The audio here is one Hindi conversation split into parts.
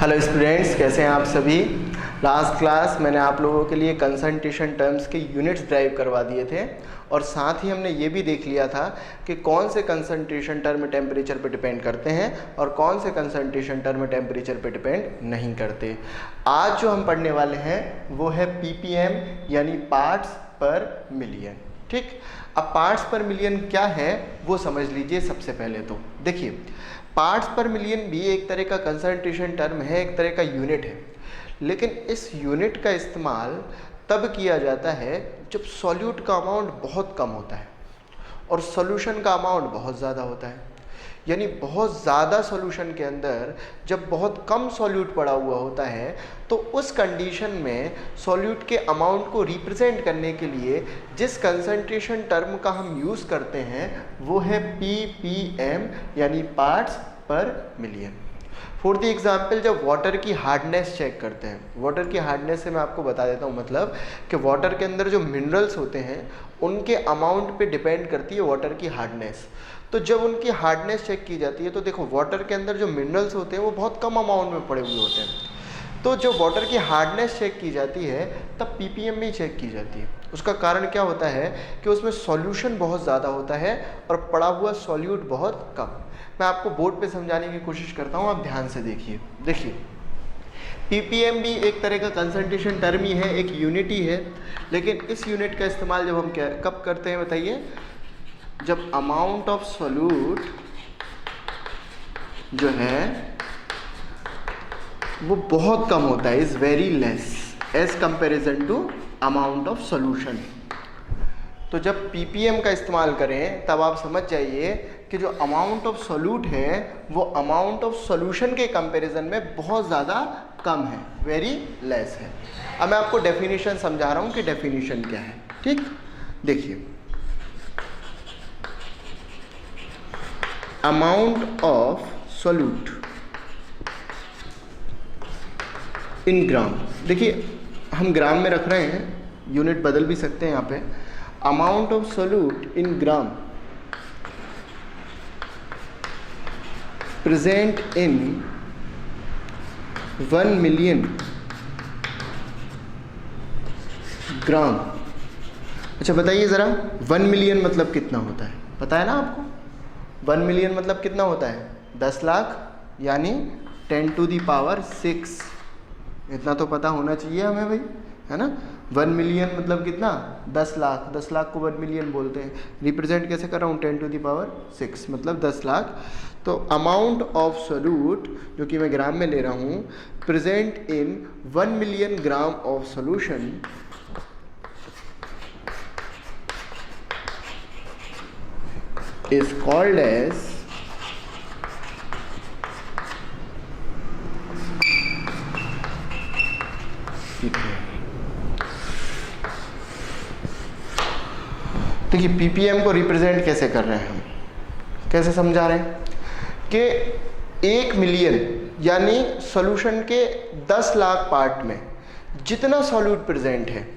हेलो स्टूडेंट्स, कैसे हैं आप सभी। लास्ट क्लास मैंने आप लोगों के लिए कंसंट्रेशन टर्म्स के यूनिट्स ड्राइव करवा दिए थे और साथ ही हमने ये भी देख लिया था कि कौन से कंसंट्रेशन टर्म टेम्परेचर पे डिपेंड करते हैं और कौन से कंसंट्रेशन टर्म टेम्परेचर पे डिपेंड नहीं करते। आज जो हम पढ़ने वाले हैं वो है पीपीएम यानी पार्ट्स पर मिलियन। ठीक, अब पार्ट्स पर मिलियन क्या है वो समझ लीजिए। सबसे पहले तो देखिए, पार्ट्स पर मिलियन भी एक तरह का कंसंट्रेशन टर्म है, एक तरह का यूनिट है, लेकिन इस यूनिट का इस्तेमाल तब किया जाता है जब सॉल्यूट का अमाउंट बहुत कम होता है और सॉल्यूशन का अमाउंट बहुत ज़्यादा होता है। यानी बहुत ज़्यादा सॉल्यूशन के अंदर जब बहुत कम सॉल्यूट पड़ा हुआ होता है तो उस कंडीशन में सॉल्यूट के अमाउंट को रिप्रेजेंट करने के लिए जिस कंसंट्रेशन टर्म का हम यूज़ करते हैं वो है पीपीएम यानी पार्ट्स पर मिलियन। फॉर द एग्जाम्पल, जब वाटर की हार्डनेस चेक करते हैं, वाटर की हार्डनेस से मैं आपको बता देता हूँ, मतलब कि वाटर के अंदर जो मिनरल्स होते हैं उनके अमाउंट पे डिपेंड करती है वाटर की हार्डनेस। तो जब उनकी हार्डनेस चेक की जाती है तो देखो, वाटर के अंदर जो मिनरल्स होते हैं वो बहुत कम अमाउंट में पड़े हुए होते हैं। तो जो वाटर की हार्डनेस चेक की जाती है तब पीपीएम में चेक की जाती है। उसका कारण क्या होता है कि उसमें सॉल्यूशन बहुत ज़्यादा होता है और पड़ा हुआ सॉल्यूट बहुत कम। मैं आपको बोर्ड पे समझाने की कोशिश करता हूँ, आप ध्यान से देखिए पीपीएम भी एक तरह का कंसंट्रेशन टर्म ही है, एक यूनिट ही है, लेकिन इस यूनिट का इस्तेमाल जब हम कब करते हैं बताइए, जब अमाउंट ऑफ सॉल्यूट जो है वो बहुत कम होता है, is very less as comparison to amount of solution. तो जब पीपीएम का इस्तेमाल करें तब आप समझ जाइए कि जो अमाउंट ऑफ सॉल्यूट है वो अमाउंट ऑफ सॉल्यूशन के कंपैरिजन में बहुत ज़्यादा कम है, वेरी लेस है। अब मैं आपको डेफिनेशन समझा रहा हूँ कि डेफिनेशन क्या है। ठीक, देखिए, अमाउंट ऑफ सॉल्यूट इन ग्राम, देखिए हम ग्राम में रख रहे हैं, यूनिट बदल भी सकते हैं यहाँ पे। Amount of solute in gram present in 1 million gram. अच्छा बताइए ज़रा, 1 मिलियन मतलब कितना होता है, पता है ना आपको? 1 मिलियन मतलब कितना होता है? 10 लाख, यानी 10 टू दी पावर 6। इतना तो पता होना चाहिए हमें भाई, है ना। 1 मिलियन मतलब कितना? 10 लाख। 10 लाख को 1 मिलियन बोलते हैं। रिप्रेजेंट कैसे कर रहा हूँ? 10 टू दी पावर 6 मतलब 10 लाख। तो अमाउंट ऑफ सॉल्यूट जो कि मैं ग्राम में ले रहा हूँ, present in 1 million gram of solution is called as देखिए पीपीएम को रिप्रेजेंट कैसे कर रहे हैं हम, कैसे समझा रहे हैं कि 1 मिलियन यानी सॉल्यूशन के 10 लाख पार्ट में जितना सॉल्यूट प्रेजेंट है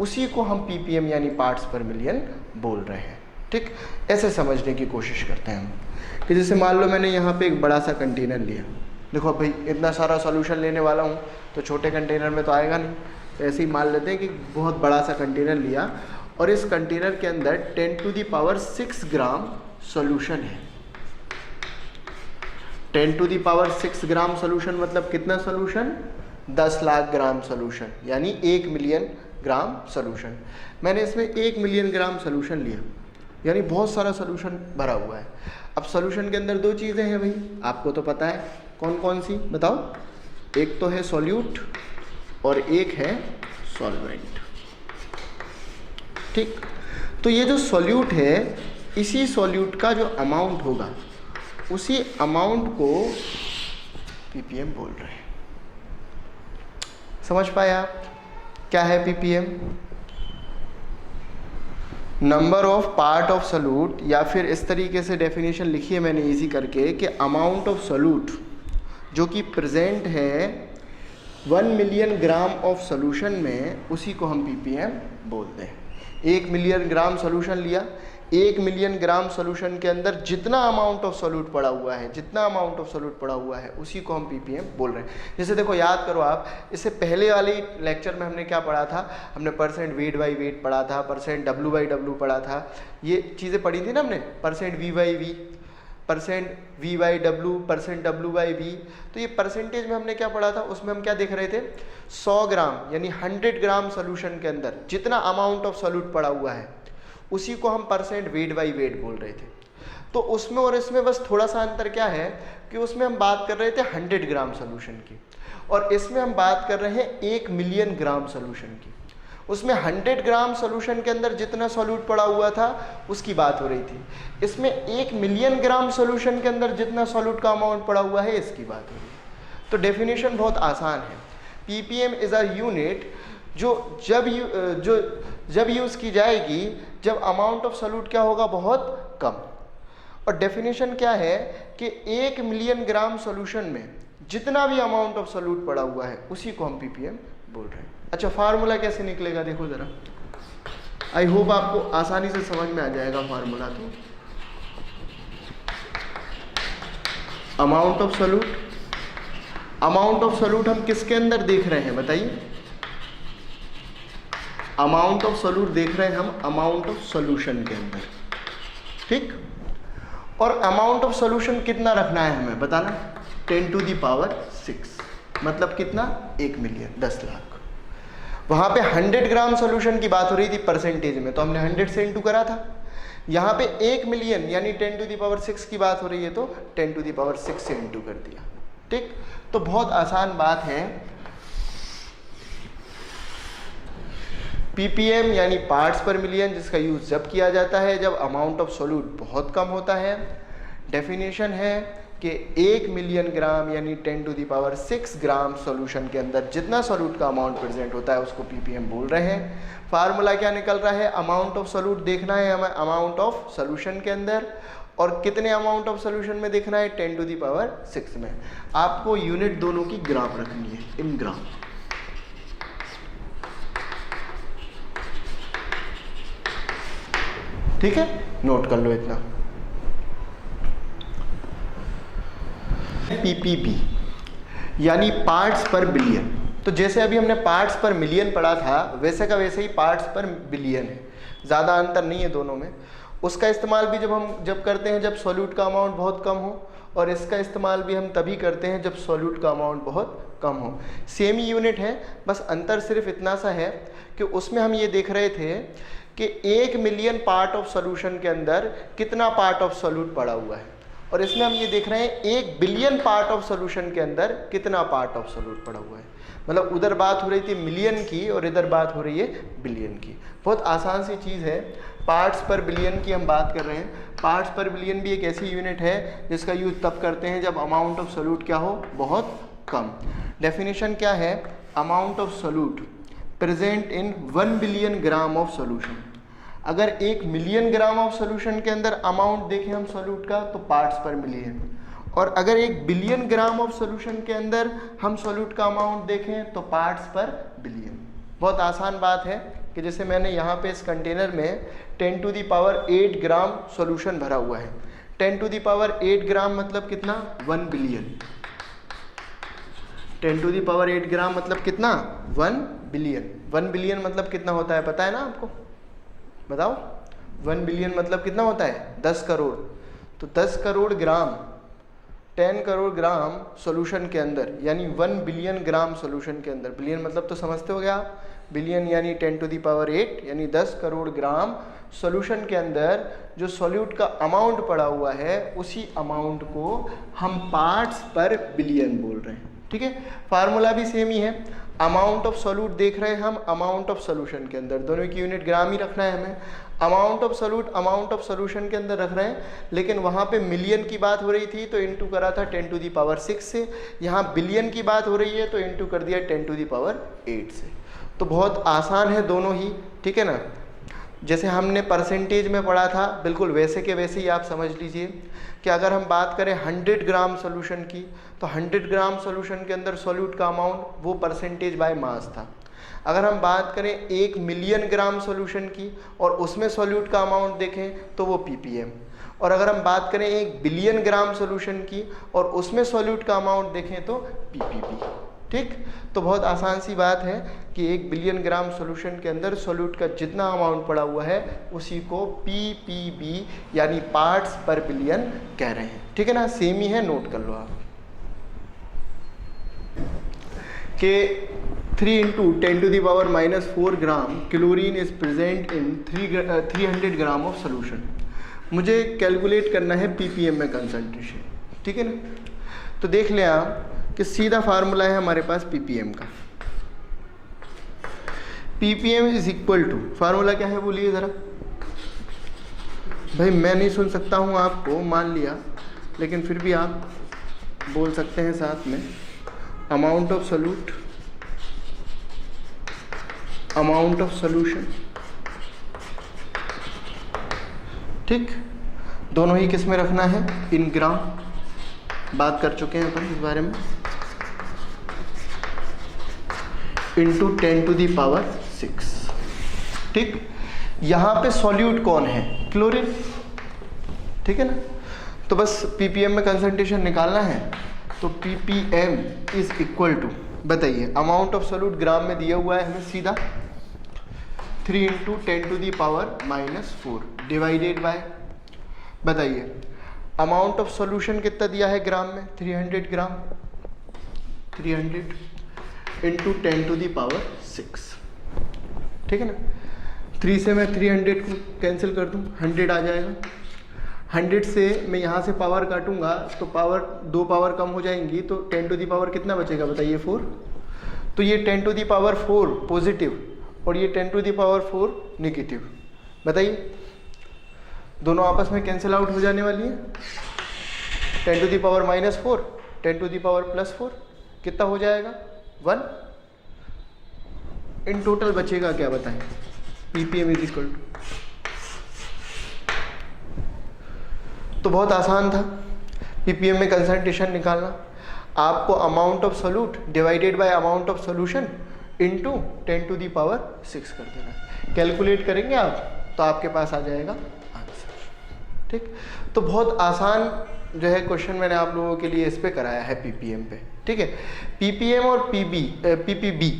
उसी को हम पीपीएम यानी पार्ट्स पर मिलियन बोल रहे हैं। ठीक, ऐसे समझने की कोशिश करते हैं हम कि जैसे मान लो मैंने यहाँ पे एक बड़ा सा कंटेनर लिया। देखो भाई, इतना सारा सॉल्यूशन लेने वाला हूँ तो छोटे कंटेनर में तो आएगा नहीं, तो ऐसे ही मान लेते हैं कि बहुत बड़ा सा कंटेनर लिया और इस कंटेनर के अंदर 10 to the power 6 gram solution है। 10 to the power 6 gram solution मतलब कितना सॉल्यूशन? 10 लाख ग्राम सॉल्यूशन, यानी 1 मिलियन ग्राम सॉल्यूशन। मैंने इसमें 1 मिलियन ग्राम सॉल्यूशन लिया, यानी बहुत सारा सॉल्यूशन भरा हुआ है। अब सॉल्यूशन के अंदर 2 चीज़ें हैं भाई, आपको तो पता है कौन कौन सी, बताओ। एक तो है सॉल्यूट और एक है सॉल्वेंट। ठीक, तो ये जो सॉल्यूट है, इसी सॉल्यूट का जो अमाउंट होगा उसी अमाउंट को पीपीएम बोल रहे हैं। समझ पाए आप क्या है ppm? Number of part of solute, या फिर इस तरीके से डेफिनेशन लिखी है मैंने इजी करके कि अमाउंट ऑफ सॉल्यूट जो कि प्रेजेंट है 1 मिलियन ग्राम ऑफ सॉल्यूशन में, उसी को हम पीपीएम बोलते हैं। 1 मिलियन ग्राम सॉल्यूशन लिया, 1 मिलियन ग्राम सोल्यूशन के अंदर जितना अमाउंट ऑफ सोल्यूट पड़ा हुआ है, जितना अमाउंट ऑफ सोल्यूट पड़ा हुआ है उसी को हम ppm बोल रहे हैं। जैसे देखो याद करो आप, इससे पहले वाली लेक्चर में हमने क्या पढ़ा था, हमने परसेंट वेट बाई वेट पढ़ा था, परसेंट डब्ल्यू बाई डब्ल्यू पढ़ा था, ये चीज़ें पढ़ी थी ना हमने, percent V by V, percent V by W, percent W by V. तो ये परसेंटेज में हमने क्या पढ़ा था, उसमें हम क्या देख रहे थे, 100 ग्राम यानी 100 ग्राम सोल्यूशन के अंदर जितना अमाउंट ऑफ सोल्यूट पड़ा हुआ है उसी को हम परसेंट वेट बाई वेट बोल रहे थे। तो उसमें और इसमें बस थोड़ा सा अंतर क्या है कि उसमें हम बात कर रहे थे 100 ग्राम सोल्यूशन की, और इसमें हम बात कर रहे हैं 1 मिलियन ग्राम सोल्यूशन की। उसमें 100 ग्राम सोल्यूशन के अंदर जितना सॉल्यूट पड़ा हुआ था उसकी बात हो रही थी, इसमें 1 मिलियन ग्राम सोल्यूशन के अंदर जितना सॉल्यूट का अमाउंट पड़ा हुआ है इसकी बात हो रही है। तो डेफिनेशन बहुत आसान है, ppm इज़ अ यूनिट जो जब यूज़ की जाएगी जब अमाउंट ऑफ सॉल्यूट क्या होगा, बहुत कम। और डेफिनेशन क्या है कि 1 मिलियन ग्राम सॉल्यूशन में जितना भी अमाउंट ऑफ सॉल्यूट पड़ा हुआ है उसी को हम ppm बोल रहे हैं। अच्छा, फार्मूला कैसे निकलेगा देखो ज़रा, आई होप आपको आसानी से समझ में आ जाएगा फार्मूला। तो amount of solute, amount of solute हम किसके अंदर देख रहे हैं बताइए, अमाउंट ऑफ सॉल्यूट देख रहे हैं हम अमाउंट ऑफ सॉल्यूशन के अंदर, ठीक। और अमाउंट ऑफ सॉल्यूशन कितना रखना है हमें बताना, 10⁶, मतलब कितना, 1 मिलियन, 10 लाख। वहाँ पे 100 ग्राम सॉल्यूशन की बात हो रही थी परसेंटेज में, तो हमने 100 से इंटू करा था। यहाँ पे 1 मिलियन यानी 10⁶ की बात हो रही है तो 10⁶ से इंटू कर दिया, ठीक। तो बहुत आसान बात है, ppm यानी पार्ट्स पर मिलियन, जिसका यूज़ जब किया जाता है जब अमाउंट ऑफ सोल्यूट बहुत कम होता है। डेफिनेशन है कि 1 मिलियन ग्राम यानी 10⁶ ग्राम सॉल्यूशन के अंदर जितना सॉल्यूट का अमाउंट प्रेजेंट होता है उसको ppm बोल रहे हैं। फार्मूला क्या निकल रहा है, अमाउंट ऑफ सॉल्यूट देखना है हमें अमाउंट ऑफ सॉल्यूशन के अंदर, और कितने अमाउंट ऑफ सॉल्यूशन में देखना है, 10⁶ में। आपको यूनिट दोनों की ग्राफ रखनी है, इन ग्राम, ठीक है, नोट कर लो इतना। पीपीपी यानी पार्ट्स पर बिलियन। तो जैसे अभी हमने पार्ट्स पर मिलियन पढ़ा था वैसे का वैसे ही पार्ट्स पर बिलियन है, ज़्यादा अंतर नहीं है दोनों में। उसका इस्तेमाल भी जब करते हैं जब सॉल्यूट का अमाउंट बहुत कम हो, और इसका इस्तेमाल भी हम तभी करते हैं जब सॉल्यूट का अमाउंट बहुत कम हो। सेम ही यूनिट है, बस अंतर सिर्फ इतना सा है कि उसमें हम ये देख रहे थे कि 1 मिलियन पार्ट ऑफ सॉल्यूशन के अंदर कितना पार्ट ऑफ सॉल्यूट पड़ा हुआ है, और इसमें हम ये देख रहे हैं 1 बिलियन पार्ट ऑफ सॉल्यूशन के अंदर कितना पार्ट ऑफ सॉल्यूट पड़ा हुआ है। मतलब उधर बात हो रही थी मिलियन की और इधर बात हो रही है बिलियन की। बहुत आसान सी चीज़ है, पार्ट्स पर बिलियन की हम बात कर रहे हैं। पार्ट्स पर बिलियन भी एक ऐसी यूनिट है जिसका यूज तब करते हैं जब अमाउंट ऑफ सॉल्यूट क्या हो, बहुत कम। डेफिनेशन क्या है, amount of solute present in 1 billion gram of solution. अगर 1 मिलियन ग्राम ऑफ सॉल्यूशन के अंदर अमाउंट देखें हम सॉल्यूट का तो पार्ट्स पर मिलियन, और अगर 1 बिलियन ग्राम ऑफ सॉल्यूशन के अंदर हम सॉल्यूट का अमाउंट देखें तो पार्ट्स पर बिलियन। बहुत आसान बात है कि जैसे मैंने यहाँ पे इस कंटेनर में 10⁸ ग्राम सॉल्यूशन भरा हुआ है। 10⁸ ग्राम मतलब कितना, 1 बिलियन। 10⁸ ग्राम मतलब कितना, 1 बिलियन। 1 बिलियन मतलब कितना होता है पता है ना आपको, बताओ। 1 बिलियन मतलब कितना होता है, 10 करोड़। तो 10 करोड़ ग्राम, 10 करोड़ ग्राम सॉल्यूशन के अंदर, यानी 1 बिलियन ग्राम सॉल्यूशन के अंदर, बिलियन मतलब तो समझते हो गया आप, बिलियन यानी 10⁸, यानी 10 करोड़ ग्राम सॉल्यूशन के अंदर जो सॉल्यूट का अमाउंट पड़ा हुआ है उसी अमाउंट को हम पार्ट्स पर बिलियन बोल रहे हैं, ठीक है। फार्मूला भी सेम ही है, अमाउंट ऑफ सॉल्यूट देख रहे हैं हम अमाउंट ऑफ सॉल्यूशन के अंदर, दोनों की यूनिट ग्राम ही रखना है हमें। Amount of solute amount of solution के अंदर रख रहे हैं, लेकिन वहाँ पे मिलियन की बात हो रही थी तो इंटू करा था 10⁶ से, यहाँ बिलियन की बात हो रही है तो इंटू कर दिया 10⁸ से। तो बहुत आसान है दोनों ही, ठीक है ना। जैसे हमने परसेंटेज में पढ़ा था बिल्कुल वैसे के वैसे ही आप समझ लीजिए कि अगर हम बात करें 100 ग्राम सॉल्यूशन की तो 100 ग्राम सॉल्यूशन के अंदर सॉल्यूट का अमाउंट वो परसेंटेज बाय मास था। अगर हम बात करें 1 मिलियन ग्राम सॉल्यूशन की और उसमें सॉल्यूट का अमाउंट देखें तो वो ppm, और अगर हम बात करें 1 बिलियन ग्राम सॉल्यूशन की और उसमें सॉल्यूट का अमाउंट देखें तो ppb। ठीक, तो बहुत आसान सी बात है कि 1 बिलियन ग्राम सॉल्यूशन के अंदर सॉल्यूट का जितना अमाउंट पड़ा हुआ है उसी को ppb यानी पार्ट्स पर बिलियन कह रहे हैं। ठीक है ना, सेम ही है, नोट कर लो आप कि 3 × 10⁻⁻⁴ gram chlorine is present in 300 gram of solution. मुझे कैलकुलेट करना है ppm में कंसंट्रेशन। ठीक है ना, तो देख लें आप कि सीधा फार्मूला है हमारे पास ppm का। ppm is equal to, formula क्या है बोलिए ज़रा भाई, मैं नहीं सुन सकता हूँ आपको, मान लिया, लेकिन फिर भी आप बोल सकते हैं साथ में। Amount of solute, amount of solution. ठीक, दोनों ही किस में रखना है, इन ग्राम, बात कर चुके हैं अपन इस बारे में, इंटू 10⁻⁶। ठीक, यहाँ पे सॉल्यूट कौन है, क्लोरीन। ठीक है ना, तो बस ppm में कंसंट्रेशन निकालना है, तो ppm इज इक्वल टू, बताइए अमाउंट ऑफ सॉल्यूट ग्राम में दिया हुआ है हमें सीधा 3 × 10⁻⁻⁴ डिवाइडेड बाय, बताइए अमाउंट ऑफ सॉल्यूशन कितना दिया है ग्राम में, 300 ग्राम, 300 इंटू 10⁻⁶। ठीक है ना, 3 से मैं 300 को कैंसिल कर दूं, 100 आ जाएगा। 100 से मैं यहाँ से पावर काटूंगा तो पावर, 2 पावर कम हो जाएंगी, तो 10⁻⁴ कितना बचेगा बताइए, 4। तो ये 10⁻⁴ पॉजिटिव और ये 10⁻⁴ नेगेटिव, बताइए दोनों आपस में कैंसिल आउट हो जाने वाली है। 10⁻⁻⁴, 10⁻+4 कितना हो जाएगा, 1। इन टोटल बचेगा क्या बताएं, ppm इज इक्वल टू, तो बहुत आसान था ppm में कंसंट्रेशन निकालना। आपको amount of solute divided by amount of solution into 10⁻⁶ कर देना। कैलकुलेट करेंगे आप तो आपके पास आ जाएगा आंसर। ठीक, तो बहुत आसान जो है क्वेश्चन मैंने आप लोगों के लिए इस पे कराया है ppm पे। ठीक है, ppm और ppb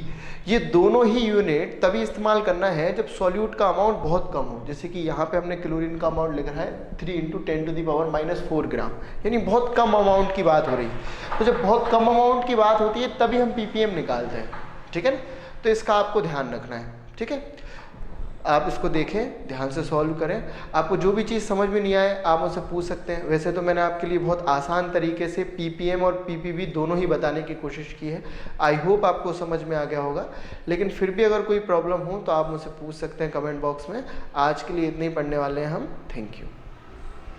ये दोनों ही यूनिट तभी इस्तेमाल करना है जब सॉल्यूट का अमाउंट बहुत कम हो। जैसे कि यहाँ पे हमने क्लोरीन का अमाउंट लिखा है 3 × 10⁻⁻⁴ ग्राम, यानी बहुत कम अमाउंट की बात हो रही है। तो जब बहुत कम अमाउंट की बात होती है तभी हम ppm निकालते हैं। ठीक है ना, तो इसका आपको ध्यान रखना है। ठीक है, आप इसको देखें, ध्यान से सॉल्व करें। आपको जो भी चीज़ समझ में नहीं आए आप मुझसे पूछ सकते हैं। वैसे तो मैंने आपके लिए बहुत आसान तरीके से ppm और ppb दोनों ही बताने की कोशिश की है। आई होप आपको समझ में आ गया होगा, लेकिन फिर भी अगर कोई प्रॉब्लम हो तो आप मुझसे पूछ सकते हैं कमेंट बॉक्स में। आज के लिए इतने ही पढ़ने वाले हैं हम। Thank you.